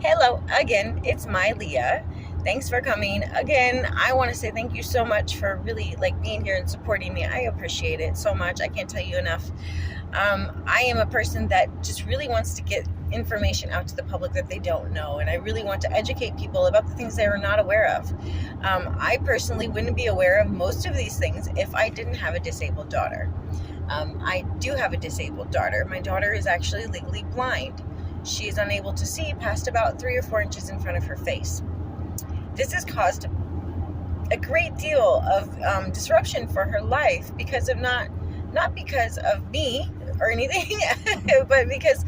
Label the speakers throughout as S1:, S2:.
S1: Hello again, it's Myle'a. Thanks for coming again. I want to say thank you so much for really being here and supporting me. I appreciate it so much. I can't tell you enough. I am a person that just really wants to get information out to the public that they don't know, and I really want to educate people about the things they are not aware of. I personally wouldn't be aware of most of these things if I didn't have a disabled daughter. I do have a disabled daughter. My daughter is actually legally blind. She is unable to see past about 3 or 4 inches in front of her face. This has caused a great deal of disruption for her life because of not because of me or anything, but because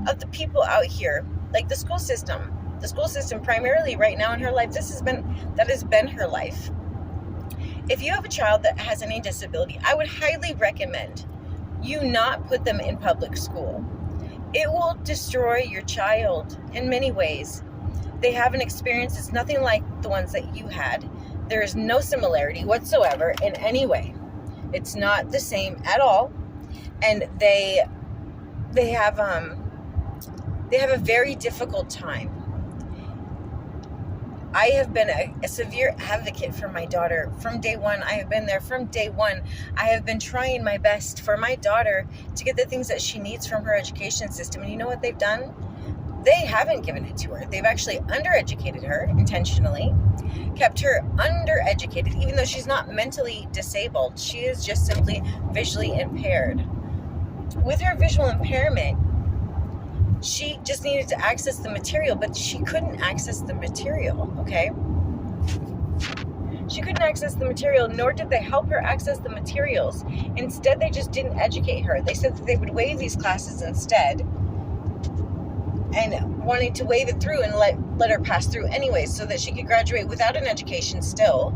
S1: of the people out here, like the school system. The school system primarily right now in her life, that has been her life. If you have a child that has any disability, I would highly recommend you not put them in public school. It will destroy your child in many ways. They have an experience that's nothing like the ones that you had. There is no similarity whatsoever in any way. It's not the same at all. And they have a very difficult time. I have been a severe advocate for my daughter from day one. I have been there from day one. I have been trying my best for my daughter to get the things that she needs from her education system. And you know what they've done? They haven't given it to her. They've actually undereducated her intentionally, kept her undereducated, even though she's not mentally disabled. She is just simply visually impaired. With her visual impairment, she just needed to access the material, but she couldn't access the material, okay? She couldn't access the material, nor did they help her access the materials. Instead, they just didn't educate her. They said that they would waive these classes instead, and wanting to wave it through and let her pass through anyways so that she could graduate without an education still.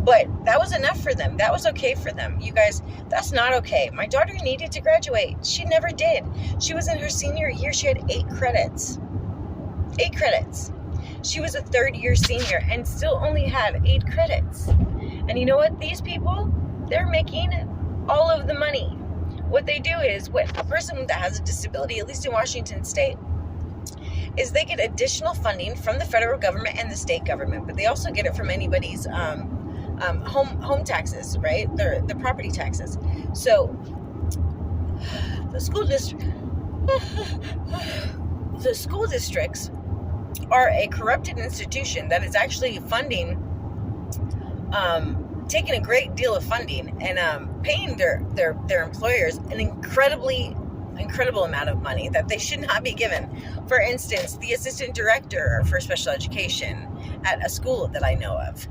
S1: But that was enough for them. That was okay for them. You guys, that's not okay. My daughter needed to graduate. She never did. She was in her senior year. She had 8 credits. 8 credits. She was a third-year senior and still only had 8 credits. And you know what? These people, they're making all of the money. What they do is, what a person that has a disability, at least in Washington State, is they get additional funding from the federal government and the state government, but they also get it from anybody's home taxes, right? The property taxes. So the school districts are a corrupted institution that is actually funding, taking a great deal of funding and paying their employers an incredible amount of money that they should not be given. For instance, the assistant director for special education at a school that I know of,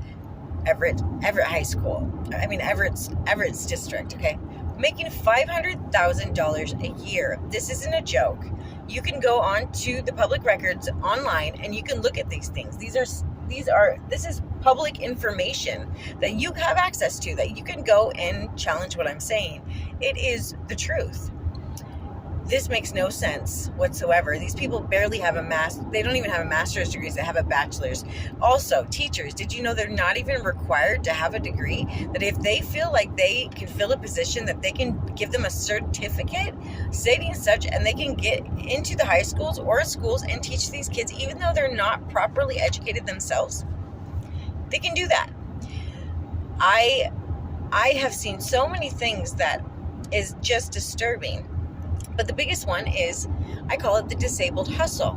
S1: Everett High School. I mean, Everett's district, okay? Making $500,000 a year. This isn't a joke. You can go on to the public records online and you can look at these things. This is public information that you have access to, that you can go and challenge what I'm saying. It is the truth. This makes no sense whatsoever. These people barely have they don't even have a master's degree, they have a bachelor's. Also, teachers, did you know they're not even required to have a degree? That if they feel like they can fill a position, that they can give them a certificate stating such, and they can get into the high schools or schools and teach these kids, even though they're not properly educated themselves. They can do that. I have seen so many things that is just disturbing. But the biggest one is, I call it the disabled hustle.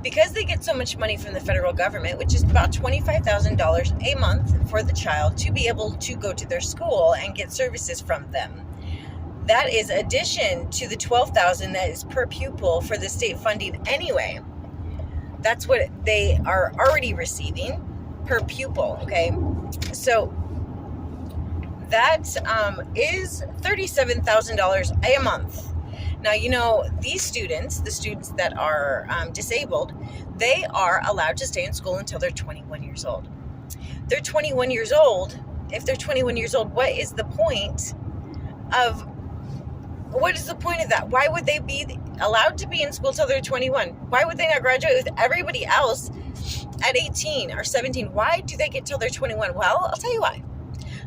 S1: Because they get so much money from the federal government, which is about $25,000 a month for the child to be able to go to their school and get services from them. That is addition to the $12,000 that is per pupil for the state funding anyway. That's what they are already receiving per pupil, okay? So that is $37,000 a month. Now, you know, the students that are disabled, they are allowed to stay in school until they're 21 years old. They're 21 years old. If they're 21 years old, what is the point of that? Why would they be allowed to be in school till they're 21? Why would they not graduate with everybody else at 18 or 17? Why do they get till they're 21? Well, I'll tell you why.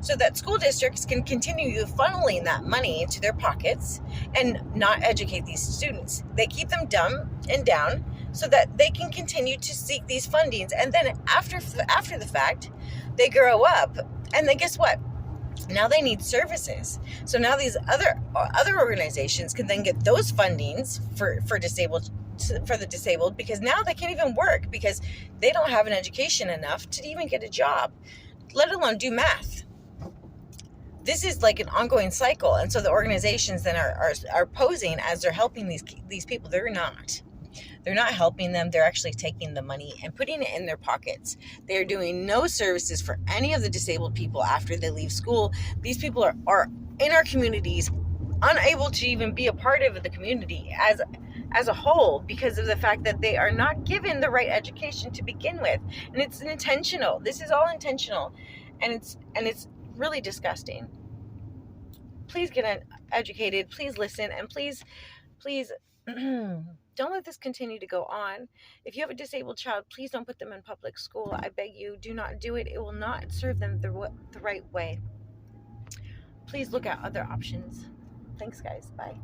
S1: So that school districts can continue funneling that money into their pockets and not educate these students. They keep them dumb and down so that they can continue to seek these fundings. And then after the fact, they grow up, and then guess what? Now they need services. So now these other organizations can then get those fundings for the disabled, because now they can't even work because they don't have an education enough to even get a job, let alone do math. This is like an ongoing cycle, and so the organizations then are posing as they're helping these people. They're not. They're not helping them. They're actually taking the money and putting it in their pockets. They're doing no services for any of the disabled people after they leave school. These people are in our communities, unable to even be a part of the community as a whole, because of the fact that they are not given the right education to begin with. And it's intentional. This is all intentional. And it's really disgusting. Please get educated. Please listen. And please don't let this continue to go on. If you have a disabled child, please don't put them in public school. I beg you, do not do it. It will not serve them the right way. Please look at other options. Thanks, guys. Bye.